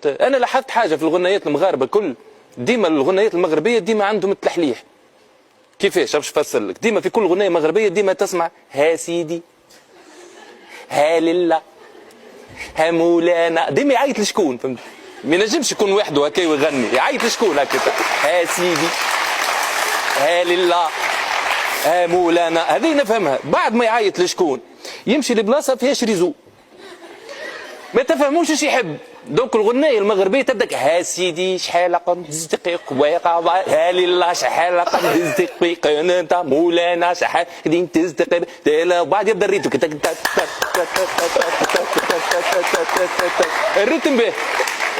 فهمت. انا لاحظت حاجه في الغنيات المغاربه الكل، ديما الغنيات المغربيه ديما عندهم التلحليح. كيفاش باش نفسر لك؟ ديما في كل غنيه مغربيه ديما تسمع ها سيدي، ها لله، ها مولانا، ديما يعيط لشكون فهمت؟ ما ينجمش يكون وحده هكا ويغني، يعيط لشكون هكا؟ ها سيدي، ها لله، ها مولانا، هذه نفهمها. بعد ما يعيط لشكون يمشي لبلاصه فيهاش ريزو، ما تفهموش ايش يحب. دوك الغنايه المغربيه تبدا ها سيدي شحال قمت دقيق واقع ها لله شحال قمت دقيق انت مولانا شحال قديم تزدقيق، وبعد يبدا الريتم الريتم به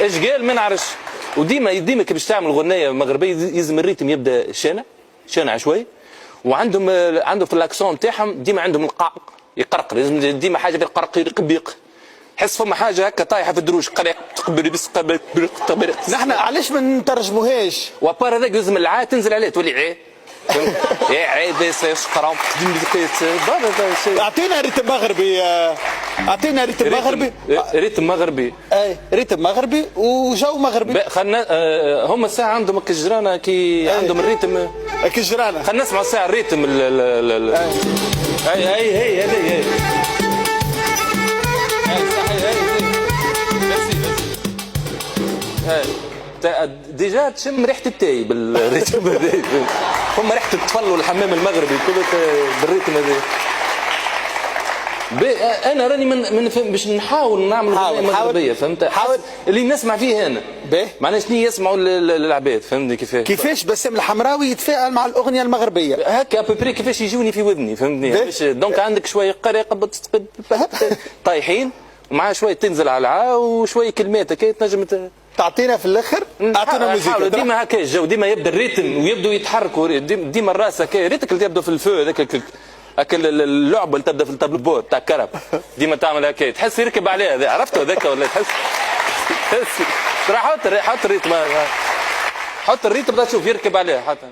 ايش قال ما نعرفش. وديما كي باش تعمل غنايه مغربيه يلزم الريتم يبدا شانع عشوائي، وعندهم في الاكسون تاعهم ديما عندهم القاق يقرقر، لازم ديما حاجه بالقرق يرقبيق. حس فما حاجه هكا طايحه في الدروج قريق تقبل بس قبل. نحن علاش ما نترجموهاش؟ وبار هذاك لازم العا تنزل عليه تولي عي عي بس يسقرا. اعطينا ريتم مغربي، اعطينا ريتم مغربي. ريتم مغربي، اي ريتم مغربي وجو مغربي. خلنا هم الساعه عندهم كجرانه كي عندهم الريتم كجرانه. خلينا نسمعوا الساعه الريتم. هي هذه ديجا تشم ريحه التاي بالريتم هذا، فما ريحه الطفل والحمام المغربي كله بالريتم هذا. انا راني من باش نحاول نعمل غنايه مغربيه فهمت، حاول اللي نسمع فيه انا معناها شنو يسمعوا العباد فهمتني كيفاش بسام الحمراوي يتفاعل مع الاغنيه المغربيه هكا ابوبري كيفاش يجوني في ودني فهمتني. دونك عندك شويه قريقه طايحين ومعاه شويه تنزل على العا وشويه كلمات هكا تنجم تعطينا في الاخر. اعطينا موسيقى ديما هكا الجو، ديما يبدا الريتم ويبداوا يتحركوا ديما الراس هكا ريتك اللي تبدا في الفو هذاك اللعبه اللي تبدا في التابلو بورد تاع الكرب ديما تعمل هكا تحس يركب عليها. عرفته هذاك ولا تحس حط الريتم، حط الريتم بدا تشوف يركب عليها حتى.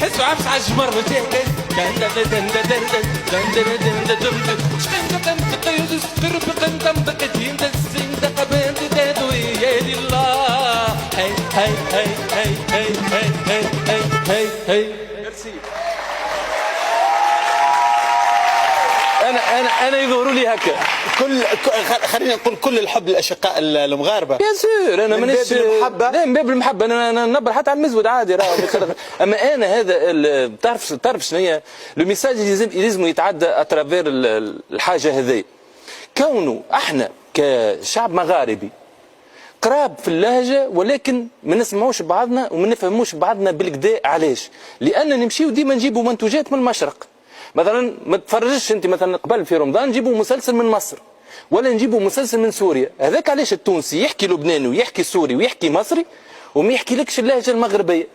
حسوا عبس على الجمر انا يظهروا لي هكا خلينا نقول كل الحب للاشقاء المغاربه. بيان سور انا مانيش لا من باب المحبه، انا ننبر حتى على المزود عادي راه. اما انا هذا تعرف شنو هي لو ميساج لازم يتعدى اترافير الحاجه هذه. كونه احنا كشعب مغاربي قراب في اللهجه ولكن ما نسمعوش بعضنا وما نفهموش بعضنا بالكدا. علاش؟ لان نمشيو ديما نجيبوا منتوجات من المشرق. مثلا ما تفرجش انت مثلا قبل في رمضان نجيبوا مسلسل من مصر ولا نجيبوا مسلسل من سوريا. هذاك علاش التونسي يحكي لبناني ويحكي سوري ويحكي مصري وما يحكي لكش اللهجه المغربيه.